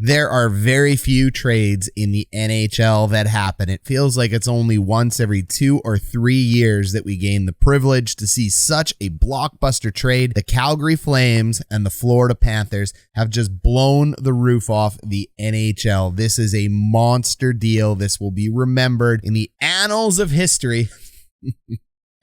There are very few trades in the NHL that happen. It feels like it's only once every 2 or 3 years that we gain the privilege to see such a blockbuster trade. The Calgary Flames and the Florida Panthers have just blown the roof off the NHL. This is a monster deal. This will be remembered in the annals of history.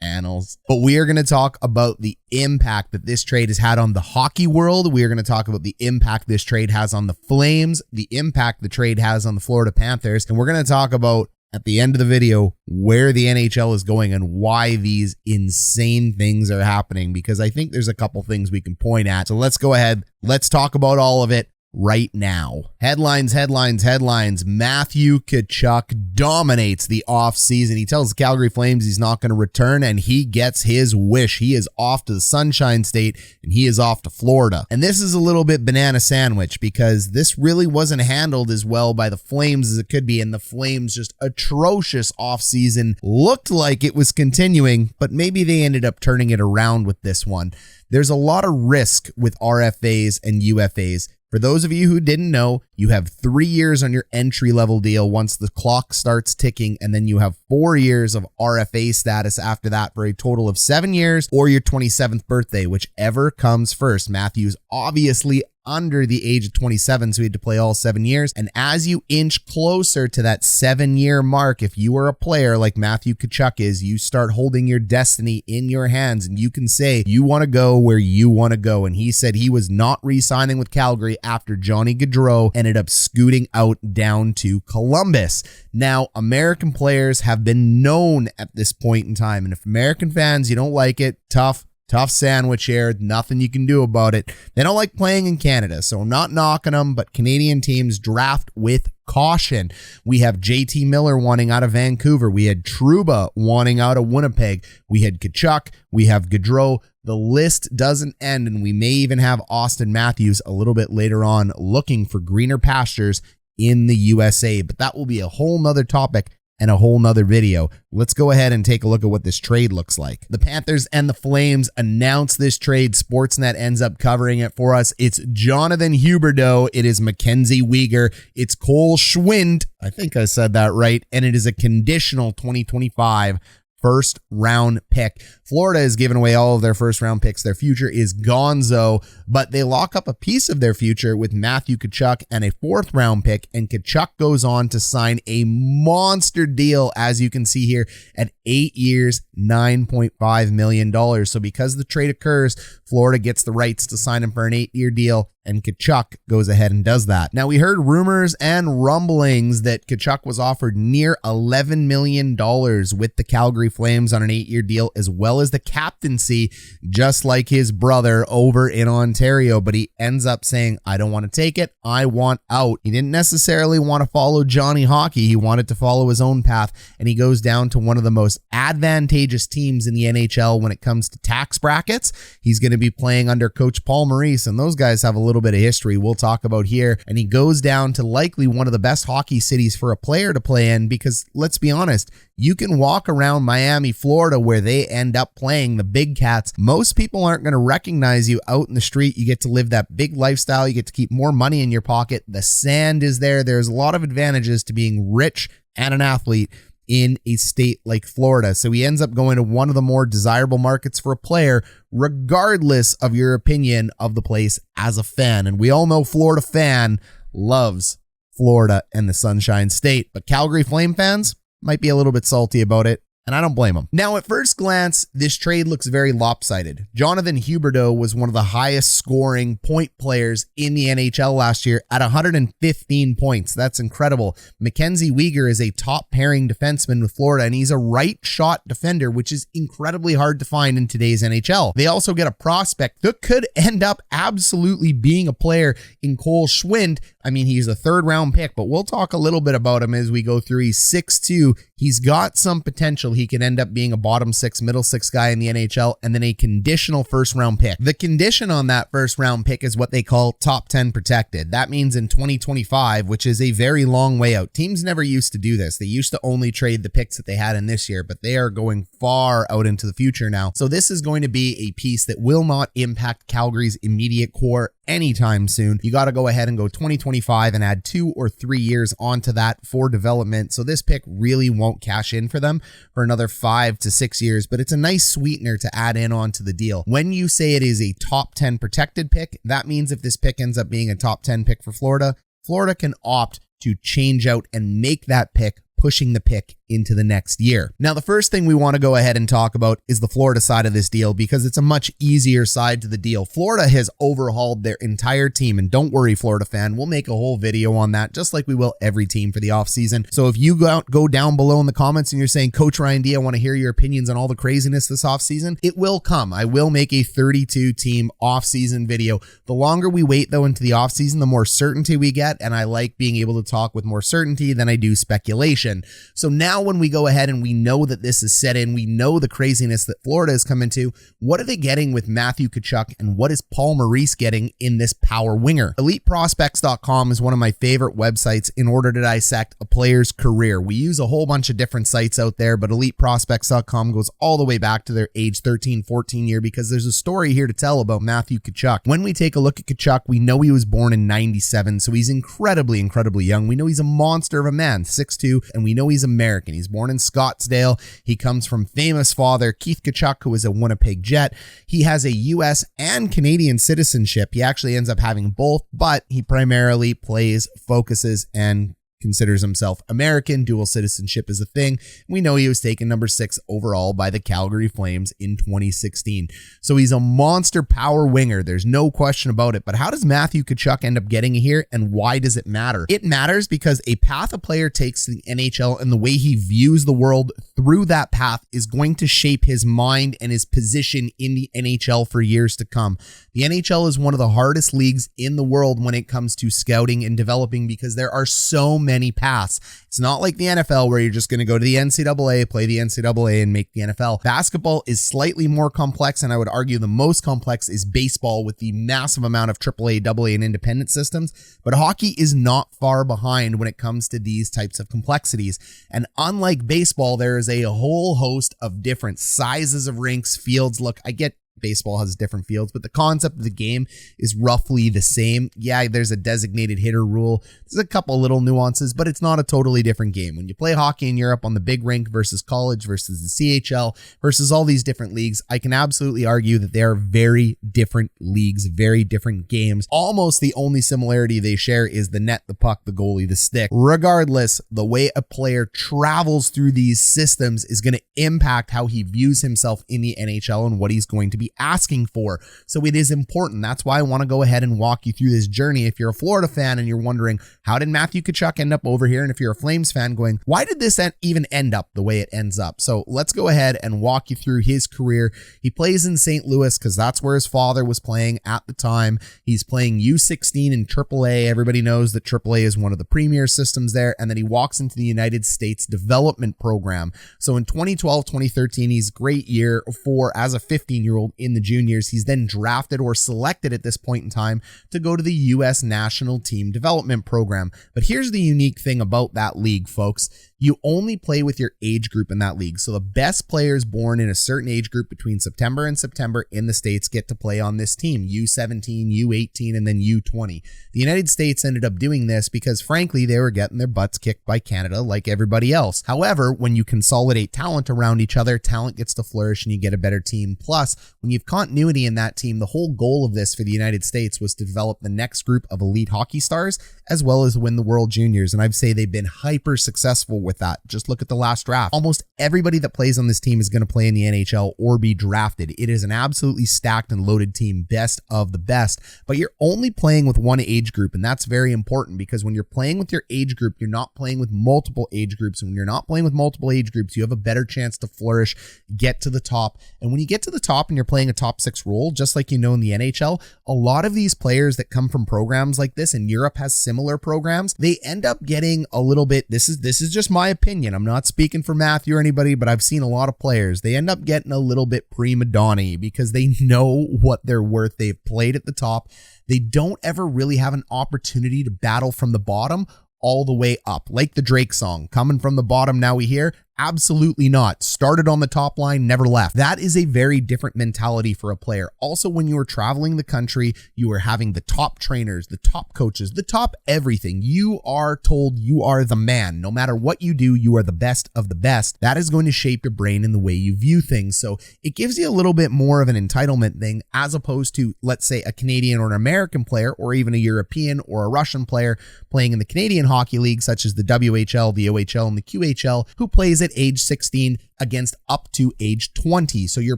But we are going to talk about the impact that this trade has had on the hockey world. We are going to talk about the impact this trade has on the Flames, the impact the trade has on the Florida Panthers, and we're going to talk about, at the end of the video, where the NHL is going and why these insane things are happening, because I think there's a couple things we can point at. So let's go ahead. Let's talk about all of it right now. Headlines. Matthew Tkachuk dominates the offseason. He tells the Calgary Flames he's not going to return, and he gets his wish. He is off to the Sunshine State, and he is off to Florida. And this is a little bit banana sandwich, because this really wasn't handled as well by the Flames as it could be, and the Flames' just atrocious offseason looked like it was continuing, but maybe they ended up turning it around with this one. There's a lot of risk with RFAs and UFAs. For those of you who didn't know, you have 3 years on your entry-level deal once the clock starts ticking, and then you have 4 years of RFA status after that for a total of 7 years or your 27th birthday, whichever comes first. Matthew's obviously under the age of 27, so he had to play all 7 years. And as you inch closer to that 7-year mark, if you are a player like Matthew Tkachuk is, you start holding your destiny in your hands, and you can say you want to go where you want to go. And he said he was not re-signing with Calgary after Johnny Gaudreau ended up scooting out down to Columbus. Now, American players have been known at this point in time, and if American fans, you don't like it, tough sandwich here, nothing you can do about it. They don't like playing in Canada, so I'm not knocking them, but Canadian teams draft with caution. We have JT Miller wanting out of Vancouver. We had Trouba wanting out of Winnipeg. We had Tkachuk. We have Gaudreau. The list doesn't end, and we may even have Austin Matthews a little bit later on looking for greener pastures in the USA, but that will be a whole nother topic and a whole nother video. Let's go ahead and take a look at what this trade looks like. The Panthers and the Flames announced this trade. Sportsnet ends up covering it for us. It's Jonathan Huberdeau. It is MacKenzie Weegar. It's Cole Schwindt. I think I said that right. And it is a conditional 2025 first round pick. Florida has given away all of their first round picks. Their future is gonzo, but they lock up a piece of their future with Matthew Tkachuk and a 4th round pick. And Tkachuk goes on to sign a monster deal, as you can see here, at 8 years, $9.5 million. So because the trade occurs, Florida gets the rights to sign him for an 8-year deal, and Tkachuk goes ahead and does that. Now, we heard rumors and rumblings that Tkachuk was offered near $11 million with the Calgary Flames on an 8-year deal, as well as the captaincy, just like his brother over in Ontario. But he ends up saying, I don't want to take it. I want out. He didn't necessarily want to follow Johnny Hockey. He wanted to follow his own path, and he goes down to one of the most advantageous teams in the NHL when it comes to tax brackets. He's going to be playing under Coach Paul Maurice, and those guys have a little bit of history we'll talk about here. And he goes down to likely one of the best hockey cities for a player to play in, because let's be honest, you can walk around Miami, Florida, where they end up playing, the Big Cats. Most people aren't going to recognize you out in the street. You get to live that big lifestyle. You get to keep more money in your pocket. The sand is there. There's a lot of advantages to being rich and an athlete in a state like Florida. So he ends up going to one of the more desirable markets for a player, regardless of your opinion of the place as a fan. And we all know Florida fan loves Florida and the Sunshine State, but Calgary Flame fans might be a little bit salty about it, and I don't blame them. Now, at first glance, this trade looks very lopsided. Jonathan Huberdeau was one of the highest scoring point players in the NHL last year at 115 points. That's incredible. MacKenzie Weegar is a top pairing defenseman with Florida, and he's a right shot defender, which is incredibly hard to find in today's NHL. They also get a prospect that could end up absolutely being a player in Cole Schwindt. I mean, he's a 3rd round pick, but we'll talk a little bit about him as we go through. He's 6'2". He's got some potential. he could end up being a bottom 6, middle 6 guy in the NHL, and then a conditional first round pick. The condition on that first round pick is what they call top 10 protected. That means in 2025, which is a very long way out. Teams never used to do this. They used to only trade the picks that they had in this year, but they are going far out into the future now. So this is going to be a piece that will not impact Calgary's immediate core anytime soon. You got to go ahead and go 2025 and add 2 or 3 years onto that for development. So this pick really won't cash in for them for another 5 to 6 years, but it's a nice sweetener to add in onto the deal. When you say it is a top 10 protected pick, that means if this pick ends up being a top 10 pick for Florida, Florida can opt to change out and make that pick, pushing the pick into the next year. Now, the first thing we want to go ahead and talk about is the Florida side of this deal, because it's a much easier side to the deal. Florida has overhauled their entire team, and don't worry, Florida fan, we'll make a whole video on that, just like we will every team for the offseason. So if you go down below in the comments and you're saying, Coach Ryan D, I want to hear your opinions on all the craziness this offseason, it will come. I will make a 32-team offseason video. The longer we wait, though, into the offseason, the more certainty we get, and I like being able to talk with more certainty than I do speculation. So now when we go ahead and we know that this is set in, we know the craziness that Florida has come into, what are they getting with Matthew Tkachuk, and what is Paul Maurice getting in this power winger? EliteProspects.com is one of my favorite websites in order to dissect a player's career. We use a whole bunch of different sites out there, but EliteProspects.com goes all the way back to their age 13, 14 year, because there's a story here to tell about Matthew Tkachuk. When we take a look at Tkachuk, we know he was born in 97, so he's incredibly young. We know he's a monster of a man, 6'2", and we know he's American. He's born in Scottsdale. He comes from famous father Keith Tkachuk, who is a Winnipeg Jet. He has a U.S. and Canadian citizenship. He actually ends up having both, but he primarily plays, focuses, and considers himself American. Dual citizenship is a thing. We know he was taken number 6 overall by the Calgary Flames in 2016. So he's a monster power winger. There's no question about it. But how does Matthew Tkachuk end up getting here, and why does it matter? It matters because a path a player takes to the NHL and the way he views the world through that path is going to shape his mind and his position in the NHL for years to come. The NHL is one of the hardest leagues in the world when it comes to scouting and developing, because there are so many paths. It's not like the NFL where you're just going to go to the NCAA, play the NCAA, and make the NFL. Basketball is slightly more complex, and I would argue the most complex is baseball, with the massive amount of AAA, AA, and independent systems. But hockey is not far behind when it comes to these types of complexities. And unlike baseball, there is a whole host of different sizes of rinks, fields. Look, I get baseball has different fields, but the concept of the game is roughly the same. Yeah, there's a designated hitter rule. There's a couple little nuances, but it's not a totally different game. When you play hockey in Europe on the big rink versus college versus the CHL versus all these different leagues, I can absolutely argue that they are very different leagues, very different games. Almost the only similarity they share is the net, the puck, the goalie, the stick. Regardless, the way a player travels through these systems is going to impact how he views himself in the NHL and what he's going to be asking for. So it is important. That's why I want to go ahead and walk you through this journey. If you're a Florida fan and you're wondering, how did Matthew Tkachuk end up over here? And if you're a Flames fan going, why did this even end up the way it ends up? So let's go ahead and walk you through his career. He plays in St. Louis because that's where his father was playing at the time. He's playing U16 in AAA. Everybody knows that AAA is one of the premier systems there. And then he walks into the United States development program. So in 2012, 2013, he's a great year for as a 15-year-old in the juniors. He's then drafted or selected at this point in time to go to the U.S. National Team Development Program. But here's the unique thing about that league, folks. You only play with your age group in that league. So the best players born in a certain age group between September and September in the States get to play on this team, U17, U18, and then U20. The United States ended up doing this because, frankly, they were getting their butts kicked by Canada like everybody else. However, when you consolidate talent around each other, talent gets to flourish and you get a better team. Plus, when you have continuity in that team, the whole goal of this for the United States was to develop the next group of elite hockey stars, as well as win the World Juniors. And I'd say they've been hyper successful with that. Just look at the last draft. Almost everybody that plays on this team is going to play in the NHL or be drafted. It is an absolutely stacked and loaded team, best of the best, but you're only playing with one age group. And that's very important because when you're playing with your age group, you're not playing with multiple age groups. And when you're not playing with multiple age groups, you have a better chance to flourish, get to the top. And when you get to the top and you're playing a top 6 role, just like in the NHL. A lot of these players that come from programs like this, and Europe has similar programs, they end up getting a little bit, this is just my opinion, I'm not speaking for Matthew or anybody, but I've seen a lot of players, they end up getting a little bit prima donna because they know what they're worth. They've played at the top. They don't ever really have an opportunity to battle from the bottom all the way up. Like the Drake song, coming from the bottom, now we hear. Absolutely not. Started on the top line, never left. That is a very different mentality for a player. Also, when you are traveling the country, you are having the top trainers, the top coaches, the top everything. You are told you are the man. No matter what you do, you are the best of the best. That is going to shape your brain and the way you view things. So it gives you a little bit more of an entitlement thing as opposed to, let's say, a Canadian or an American player, or even a European or a Russian player playing in the Canadian Hockey League, such as the WHL, the OHL, and the QHL, who plays at age 16 against up to age 20. So you're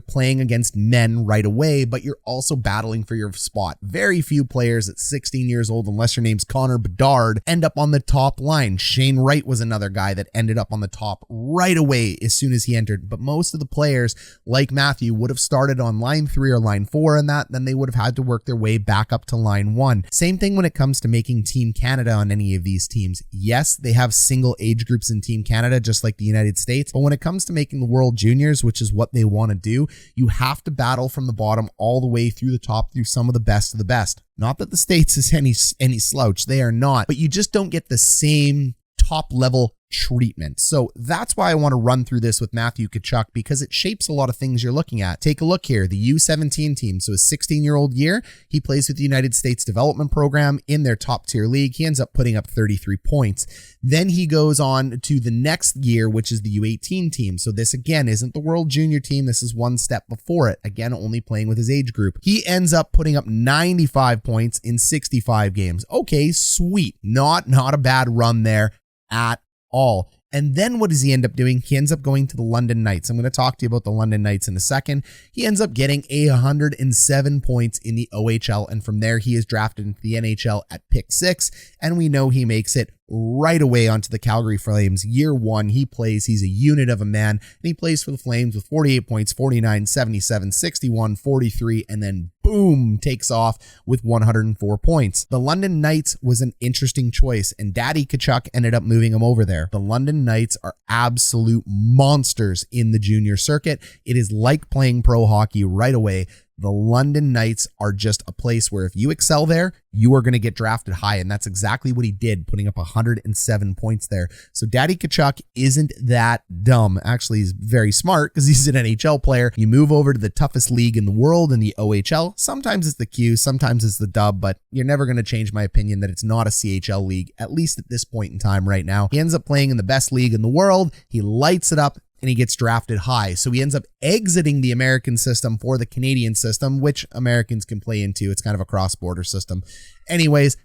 playing against men right away, but you're also battling for your spot. Very few players at 16 years old, unless your name's Connor Bedard, end up on the top line. Shane Wright was another guy that ended up on the top right away as soon as he entered. But most of the players, like Matthew, would have started on line 3 or line 4 and then they would have had to work their way back up to line 1. Same thing when it comes to making Team Canada on any of these teams. Yes, they have single age groups in Team Canada, just like the United States. But when it comes to making the World Juniors, which is what they want to do, you have to battle from the bottom all the way through the top through some of the best of the best. Not that the States is any slouch, they are not, but you just don't get the same top level treatment. So that's why I want to run through this with Matthew Tkachuk, because it shapes a lot of things you're looking at. Take a look here, the U17 team. So his 16-year-old year, he plays with the United States Development Program in their top tier league. He ends up putting up 33 points. Then he goes on to the next year, which is the U18 team. So this again isn't the World Junior team. This is one step before it. Again, only playing with his age group. He ends up putting up 95 points in 65 games. Okay, sweet. Not a bad run there at all. And then what does he end up doing? He ends up going to the London Knights. I'm going to talk to you about the London Knights in a second. He ends up getting 107 points in the OHL, and from there he is drafted into the NHL at pick 6, and we know he makes it right away onto the Calgary Flames. Year 1, he plays. He's a unit of a man, and he plays for the Flames with 48 points, 49, 77, 61, 43, and then boom, takes off with 104 points. The London Knights was an interesting choice, and Daddy Tkachuk ended up moving him over there. The London Knights are absolute monsters in the junior circuit. It is like playing pro hockey right away. The London Knights are just a place where if you excel there, you are going to get drafted high. And that's exactly what he did, putting up 107 points there. So Daddy Tkachuk isn't that dumb. Actually, he's very smart because he's an NHL player. You move over to the toughest league in the world in the OHL. Sometimes it's the Q, sometimes it's the dub, but you're never going to change my opinion that it's not a CHL league, at least at this point in time right now. He ends up playing in the best league in the world. He lights it up, and he gets drafted high. So he ends up exiting the American system for the Canadian system, which Americans can play into. It's kind of a cross-border system. Anyways,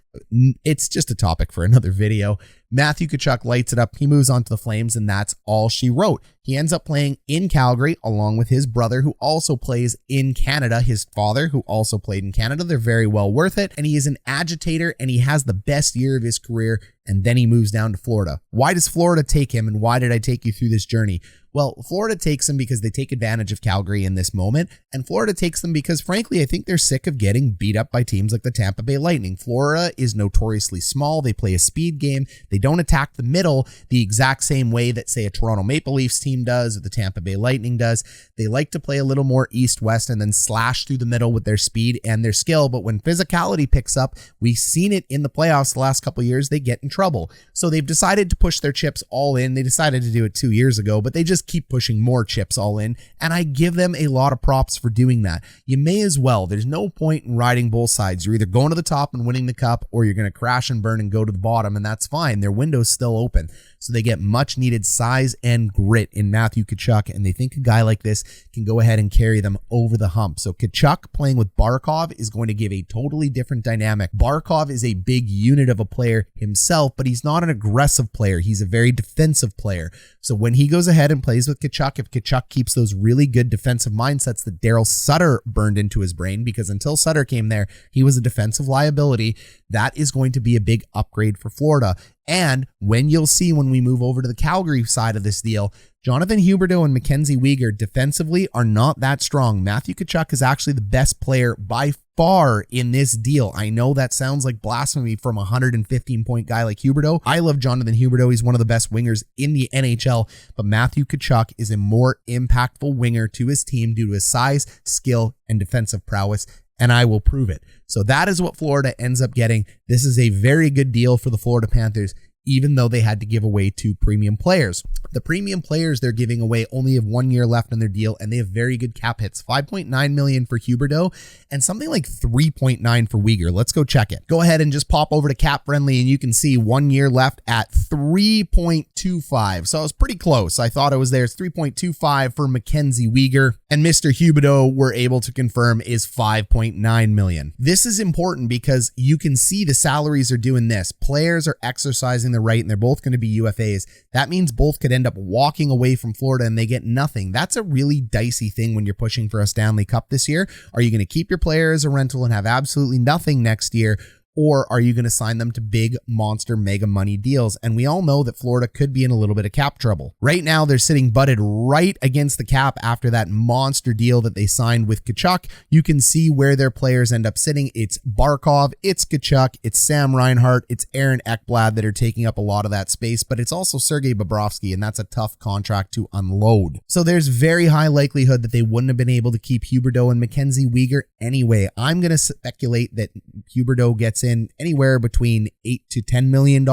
it's just a topic for another video. Matthew Tkachuk lights it up. He moves on to the Flames, and that's all she wrote. He ends up playing in Calgary along with his brother, who also plays in Canada, his father, who also played in Canada. They're very well worth it, and he is an agitator, and he has the best year of his career, and then he moves down to Florida. Why does Florida take him, and why did I take you through this journey? Well, Florida takes him because they take advantage of Calgary in this moment, and Florida takes them because, frankly, I think they're sick of getting beat up by teams like the Tampa Bay Lightning. Florida is notoriously small. They play a speed game. They don't attack the middle the exact same way that, say, a Toronto Maple Leafs team does or the Tampa Bay Lightning does. They like to play a little more east-west and then slash through the middle with their speed and their skill, but when physicality picks up, we've seen it in the playoffs the last couple of years, they get in trouble. So they've decided to push their chips all in. They decided to do it 2 years ago, but they just keep pushing more chips all in, and I give them a lot of props for doing that. You may as well. There's no point in riding both sides. You're either going to the top and winning the cup, or you're going to crash and burn and go to the bottom, and that's fine. Their window's still open. So they get much needed size and grit in Matthew Tkachuk, and they think a guy like this can go ahead and carry them over the hump. So Tkachuk playing with Barkov is going to give a totally different dynamic. Barkov is a big unit of a player himself, but he's not an aggressive player. He's a very defensive player. So when he goes ahead and plays with Tkachuk, if Tkachuk keeps those really good defensive mindsets that Daryl Sutter burned into his brain, because until Sutter came there, he was a defensive liability liability, that is going to be a big upgrade for Florida. And when we move over to the Calgary side of this deal, Jonathan Huberdeau and MacKenzie Weegar defensively are not that strong. Matthew Tkachuk is actually the best player by far in this deal. I know that sounds like blasphemy from a 115-point guy like Huberdeau. I love Jonathan Huberdeau. He's one of the best wingers in the NHL, but Matthew Tkachuk is a more impactful winger to his team due to his size, skill, and defensive prowess, and I will prove it. So that is what Florida ends up getting. This is a very good deal for the Florida Panthers, even though they had to give away 2 premium players. The premium players they're giving away only have 1 year left on their deal, and they have very good cap hits. $5.9 million for Huberdeau and something like $3.9 for Weegar. Let's go check it. Go ahead and just pop over to Cap Friendly, and you can see 1 year left at $3.25. So I was pretty close. I thought it was there. It's $3.25 for MacKenzie Weegar, and Mr. Huberdeau, we're able to confirm, is $5.9 million. This is important because you can see the salaries are doing this. Players are exercising the right, and they're both going to be UFAs. That means both could end up walking away from Florida and they get nothing. That's a really dicey thing when you're pushing for a Stanley Cup this year. Are you going to keep your player as a rental and have absolutely nothing next year? Or are you going to sign them to big monster mega money deals? And we all know that Florida could be in a little bit of cap trouble. Right now, they're sitting butted right against the cap after that monster deal that they signed with Tkachuk. You can see where their players end up sitting. It's Barkov, it's Tkachuk, it's Sam Reinhart, it's Aaron Ekblad that are taking up a lot of that space, but it's also Sergei Bobrovsky, and that's a tough contract to unload. So there's very high likelihood that they wouldn't have been able to keep Huberdeau and MacKenzie Weegar anyway. I'm going to speculate that Huberdeau gets in anywhere between $8 to $10 million,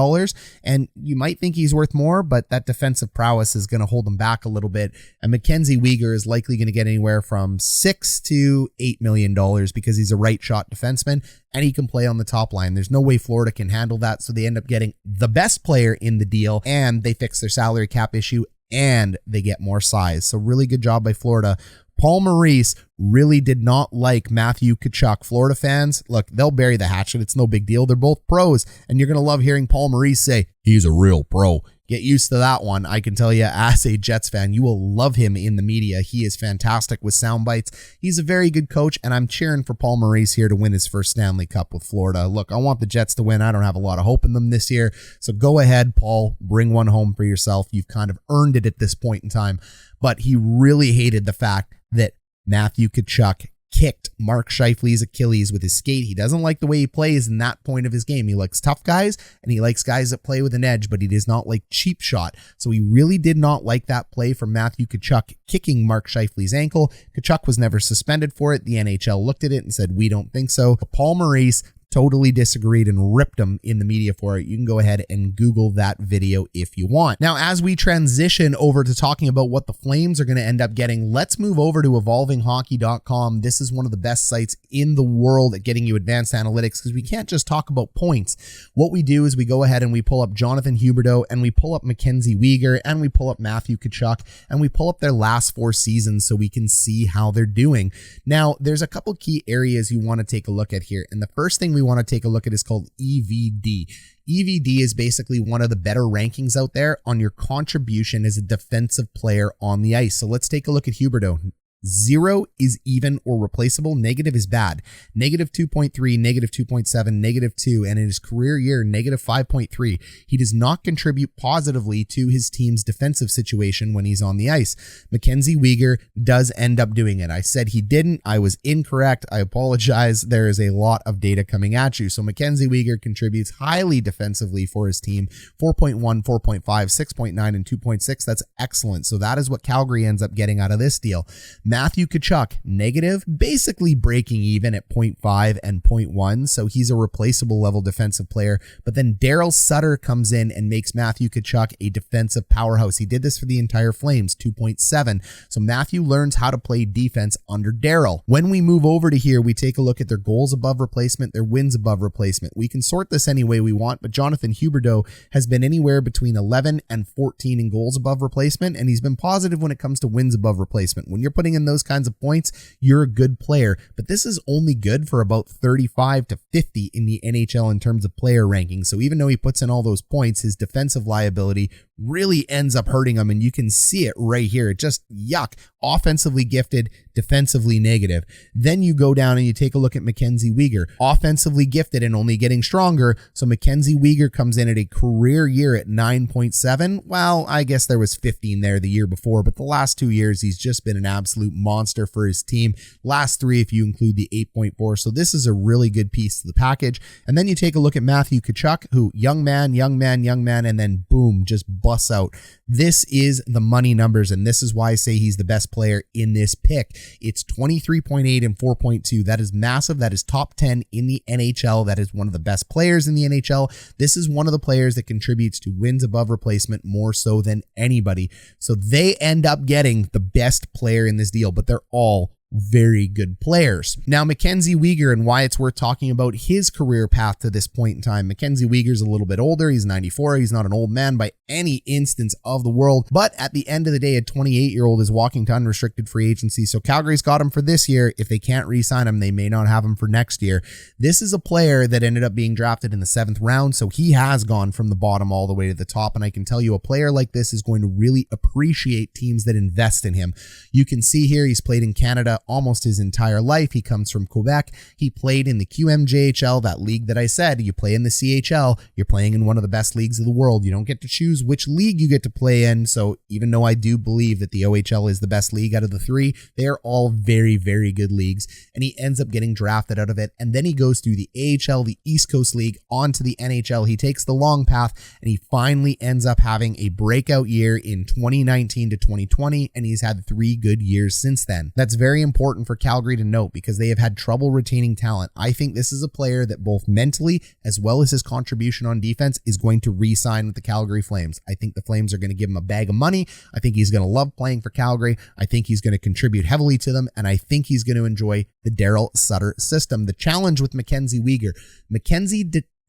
and you might think he's worth more, but that defensive prowess is going to hold him back a little bit. And MacKenzie Weegar is likely going to get anywhere from $6 to $8 million because he's a right shot defenseman and he can play on the top line. There's no way Florida can handle that, so they end up getting the best player in the deal, and they fix their salary cap issue, and they get more size. So really good job by Florida. Paul Maurice really did not like Matthew Tkachuk. Florida fans, look, they'll bury the hatchet. It's no big deal. They're both pros, and you're going to love hearing Paul Maurice say, he's a real pro. Get used to that one. I can tell you, as a Jets fan, you will love him in the media. He is fantastic with sound bites. He's a very good coach, and I'm cheering for Paul Maurice here to win his first Stanley Cup with Florida. Look, I want the Jets to win. I don't have a lot of hope in them this year, so go ahead, Paul. Bring one home for yourself. You've kind of earned it at this point in time, but he really hated the fact that Matthew Tkachuk kicked Mark Scheifele's Achilles with his skate. He doesn't like the way he plays in that point of his game. He likes tough guys, and he likes guys that play with an edge, but he does not like cheap shot. So he really did not like that play from Matthew Tkachuk kicking Mark Scheifele's ankle. Tkachuk was never suspended for it. The NHL looked at it and said, we don't think so. But Paul Maurice totally disagreed and ripped him in the media for it. You can go ahead and Google that video if you want. Now, as we transition over to talking about what the Flames are going to end up getting, let's move over to evolvinghockey.com. This is one of the best sites in the world at getting you advanced analytics because we can't just talk about points. What we do is we go ahead and we pull up Jonathan Huberdeau, and we pull up MacKenzie Weegar, and we pull up Matthew Tkachuk, and we pull up their last 4 seasons so we can see how they're doing. Now, there's a couple key areas you want to take a look at here, and the first thing we want to take a look at is called EVD. EVD is basically one of the better rankings out there on your contribution as a defensive player on the ice. So let's take a look at Huberdeau. 0 is even or replaceable. Negative is bad. Negative 2.3, negative 2.7, negative 2, and in his career year, negative 5.3. He does not contribute positively to his team's defensive situation when he's on the ice. MacKenzie Weegar does end up doing it. I said he didn't. I was incorrect. I apologize. There is a lot of data coming at you. So MacKenzie Weegar contributes highly defensively for his team. 4.1, 4.5, 6.9, and 2.6. That's excellent. So that is what Calgary ends up getting out of this deal. Matthew Tkachuk, negative, basically breaking even at 0.5 and 0.1, so he's a replaceable level defensive player. But then Daryl Sutter comes in and makes Matthew Tkachuk a defensive powerhouse. He did this for the entire Flames, 2.7. So Matthew learns how to play defense under Daryl. When we move over to here, we take a look at their goals above replacement, their wins above replacement. We can sort this any way we want, but Jonathan Huberdeau has been anywhere between 11 and 14 in goals above replacement, and he's been positive when it comes to wins above replacement. When you're putting in those kinds of points, you're a good player, but this is only good for about 35 to 50 in the NHL in terms of player ranking. So even though he puts in all those points, his defensive liability really ends up hurting him, and you can see it right here. It just, yuck. Offensively gifted, defensively negative. Then you go down and you take a look at MacKenzie Weegar. Offensively gifted and only getting stronger, so MacKenzie Weegar comes in at a career year at 9.7. Well, I guess there was 15 there the year before, but the last 2 years, he's just been an absolute monster for his team. Last 3, if you include the 8.4. So this is a really good piece to the package. And then you take a look at Matthew Tkachuk, who young man, and then boom, just busts out. This is the money numbers, and this is why I say he's the best player in this pick. It's 23.8 and 4.2. That is massive. That is top 10 in the NHL. That is one of the best players in the NHL. This is one of the players that contributes to wins above replacement more so than anybody. So they end up getting the best player in this deal, but they're all very good players. Now, MacKenzie Weegar, and why it's worth talking about his career path to this point in time. MacKenzie Weegar's a little bit older. He's 94. He's not an old man by any instance of the world. But at the end of the day, a 28-year-old is walking to unrestricted free agency. So Calgary's got him for this year. If they can't re-sign him, they may not have him for next year. This is a player that ended up being drafted in the 7th round. So he has gone from the bottom all the way to the top. And I can tell you, a player like this is going to really appreciate teams that invest in him. You can see here, he's played in Canada almost his entire life. He comes from Quebec. He played in the QMJHL, that league that I said. You play in the CHL, you're playing in one of the best leagues of the world. You don't get to choose which league you get to play in. So even though I do believe that the OHL is the best league out of the 3, they are all very, very good leagues. And he ends up getting drafted out of it. And then he goes through the AHL, the East Coast League, onto the NHL. He takes the long path, and he finally ends up having a breakout year in 2019 to 2020. And he's had 3 good years since then. That's very important for Calgary to note because they have had trouble retaining talent. I think this is a player that both mentally as well as his contribution on defense is going to re-sign with the Calgary Flames. I think the Flames are going to give him a bag of money. I think he's going to love playing for Calgary. I think he's going to contribute heavily to them, and I think he's going to enjoy the Daryl Sutter system. The challenge with MacKenzie Weegar,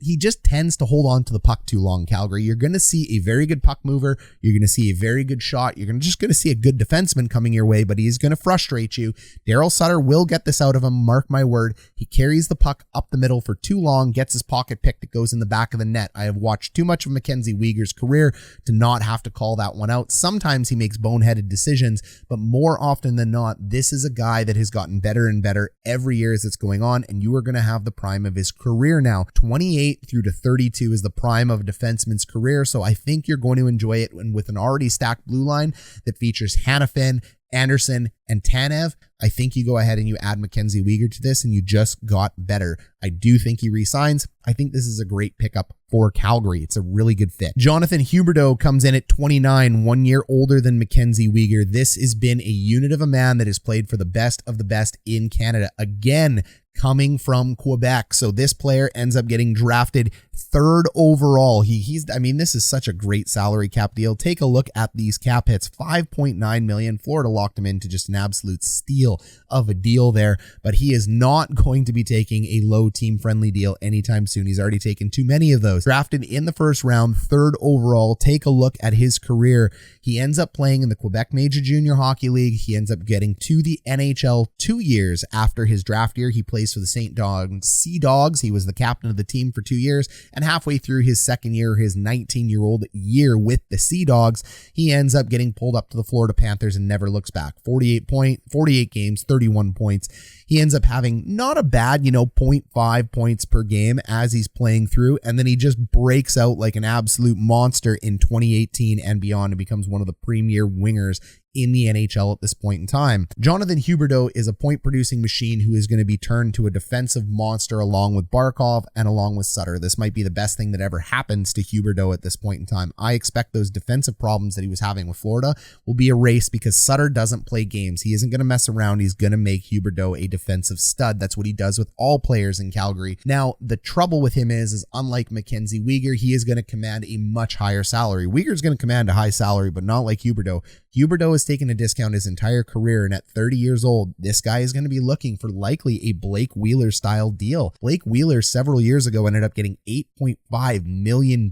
he just tends to hold on to the puck too long, Calgary. You're going to see a very good puck mover. You're going to see a very good shot. You're just going to see a good defenseman coming your way, but he's going to frustrate you. Daryl Sutter will get this out of him. Mark my word. He carries the puck up the middle for too long, gets his pocket pick that goes in the back of the net. I have watched too much of MacKenzie Weegar's career to not have to call that one out. Sometimes he makes boneheaded decisions, but more often than not, this is a guy that has gotten better and better every year as it's going on, and you are going to have the prime of his career now. 28 through to 32 is the prime of a defenseman's career, so I think you're going to enjoy it. And with an already stacked blue line that features Hanifin, Anderson, and Tanev, I think you go ahead and you add MacKenzie Weegar to this, and you just got better. I do think he re-signs. I think this is a great pickup for Calgary. It's a really good fit. Jonathan Huberdeau comes in at 29, 1 year older than MacKenzie Weegar. This has been a unit of a man that has played for the best of the best in Canada. Again, coming from Quebec. So this player ends up getting drafted 3rd overall. I mean, this is such a great salary cap deal. Take a look at these cap hits. $5.9 million. Florida locked him into just an absolute steal of a deal there, but he is not going to be taking a low team friendly deal anytime soon. He's already taken too many of those. Drafted in the 1st round, 3rd overall. Take a look at his career. He ends up playing in the Quebec Major Junior Hockey League. He ends up getting to the NHL 2 years after his draft year. He plays for the St. Sea Dogs. He was the captain of the team for 2 years, and halfway through his 2nd year, his 19-year-old year with the Sea Dogs, he ends up getting pulled up to the Florida Panthers and never looks back. 48 games, 31 points. He ends up having not a bad, 0.5 points per game as he's playing through, and then he just breaks out like an absolute monster in 2018 and beyond and becomes one of the premier wingers in the NHL at this point in time. Jonathan Huberdeau is a point-producing machine who is going to be turned to a defensive monster along with Barkov and along with Sutter. This might be the best thing that ever happens to Huberdeau at this point in time. I expect those defensive problems that he was having with Florida will be erased because Sutter doesn't play games. He isn't going to mess around. He's going to make Huberdeau a defensive stud. That's what he does with all players in Calgary. Now, the trouble with him is unlike MacKenzie Weegar, he is going to command a much higher salary. Weegar's going to command a high salary, but not like Huberdeau. Huberdeau has taken a discount his entire career, and at 30 years old, this guy is going to be looking for likely a Blake Wheeler style deal. Blake Wheeler several years ago ended up getting $8.5 million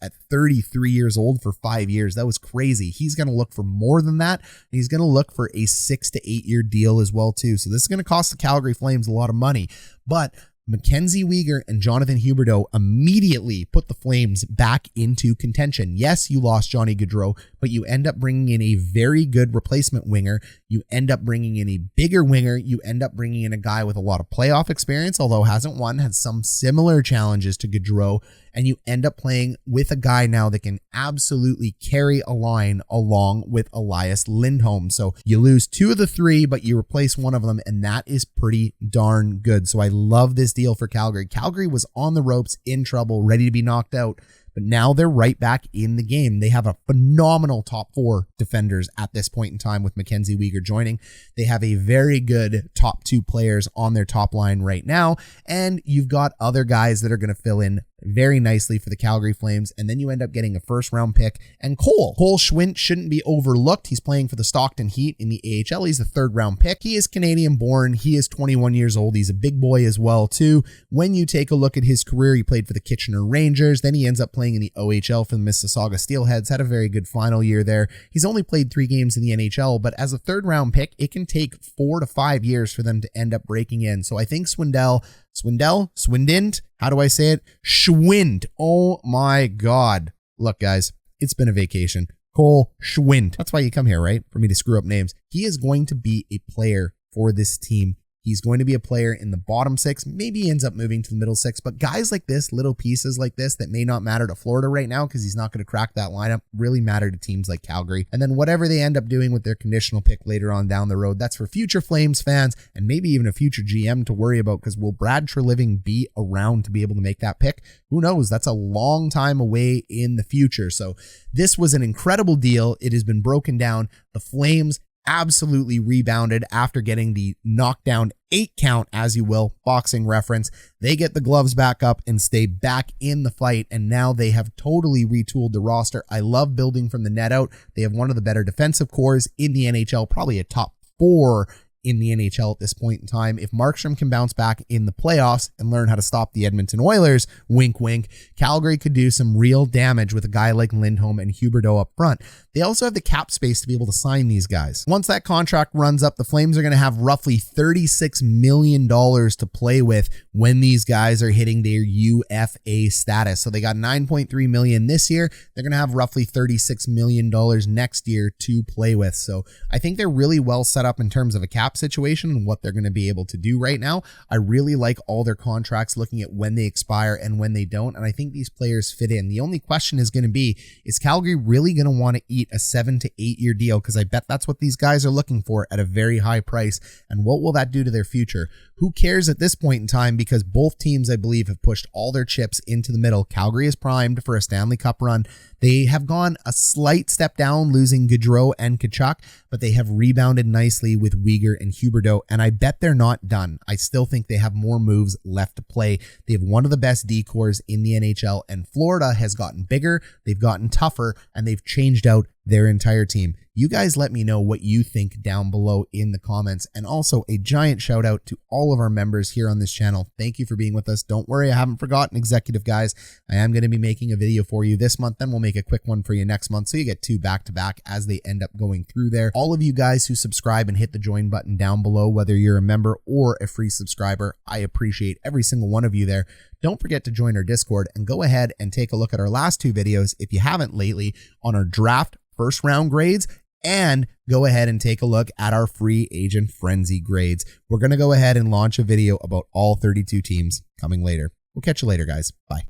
at 33 years old for 5 years. That was crazy. He's going to look for more than that. And he's going to look for a 6 to 8 year deal as well too. So this is going to cost the Calgary Flames a lot of money, but MacKenzie Weegar and Jonathan Huberdeau immediately put the Flames back into contention. Yes, you lost Johnny Gaudreau, but you end up bringing in a very good replacement winger. You end up bringing in a bigger winger. You end up bringing in a guy with a lot of playoff experience, although hasn't won, had some similar challenges to Gaudreau, and you end up playing with a guy now that can absolutely carry a line along with Elias Lindholm. So you lose 2 of the 3, but you replace one of them, and that is pretty darn good. So I love this deal for Calgary. Calgary was on the ropes, in trouble, ready to be knocked out, but now they're right back in the game. They have a phenomenal top 4 defenders at this point in time with MacKenzie Weegar joining. They have a very good top 2 players on their top line right now, and you've got other guys that are going to fill in very nicely for the Calgary Flames, and then you end up getting a first-round pick. And Cole Schwindt shouldn't be overlooked. He's playing for the Stockton Heat in the AHL. He's a third-round pick. He is Canadian-born. He is 21 years old. He's a big boy as well, too. When you take a look at his career, he played for the Kitchener Rangers. Then he ends up playing in the OHL for the Mississauga Steelheads. Had a very good final year there. He's only played 3 games in the NHL, but as a third-round pick, it can take 4 to 5 years for them to end up breaking in. So I think Schwindt, how do I say it? Schwindt. Oh my God. Look, guys, it's been a vacation. Cole Schwindt. That's why you come here, right? For me to screw up names. He is going to be a player for this team. He's going to be a player in the bottom 6. Maybe he ends up moving to the middle 6, but guys like this, little pieces like this that may not matter to Florida right now because he's not going to crack that lineup, really matter to teams like Calgary. And then whatever they end up doing with their conditional pick later on down the road, that's for future Flames fans and maybe even a future GM to worry about, because will Brad Treliving be around to be able to make that pick? Who knows? That's a long time away in the future. So this was an incredible deal. It has been broken down. The Flames absolutely rebounded after getting the knockdown 8 count, as you will, boxing reference. They get the gloves back up and stay back in the fight, and now they have totally retooled the roster. I love building from the net out. They have one of the better defensive cores in the NHL, probably a top 4 in the NHL at this point in time. If Markstrom can bounce back in the playoffs and learn how to stop the Edmonton Oilers, wink, wink, Calgary could do some real damage with a guy like Lindholm and Huberdeau up front. They also have the cap space to be able to sign these guys. Once that contract runs up, the Flames are going to have roughly $36 million to play with when these guys are hitting their UFA status. So they got $9.3 million this year. They're going to have roughly $36 million next year to play with. So I think they're really well set up in terms of a cap situation and what they're going to be able to do right now. I really like all their contracts, looking at when they expire and when they don't, and I think these players fit in. The only question is going to be, is Calgary really going to want to eat a 7 to 8 year deal? Because I bet that's what these guys are looking for at a very high price, and what will that do to their future? Who cares at this point in time, because both teams, I believe, have pushed all their chips into the middle. Calgary is primed for a Stanley Cup run. They have gone a slight step down, losing Gaudreau and Tkachuk, but they have rebounded nicely with Weegar and Huberdeau, and I bet they're not done. I still think they have more moves left to play. They have one of the best D-cores in the NHL, and Florida has gotten bigger, they've gotten tougher, and they've changed out their entire team. You guys let me know what you think down below in the comments, and also a giant shout out to all of our members here on this channel. Thank you for being with us. Don't worry, I haven't forgotten, executive guys. I am going to be making a video for you this month, then we'll make a quick one for you next month, so you get 2 back-to-back as they end up going through there. All of you guys who subscribe and hit the join button down below, whether you're a member or a free subscriber, I appreciate every single one of you there. Don't forget to join our Discord and go ahead and take a look at our last 2 videos, if you haven't lately, on our draft first round grades, and go ahead and take a look at our free agent frenzy grades. We're going to go ahead and launch a video about all 32 teams coming later. We'll catch you later, guys. Bye.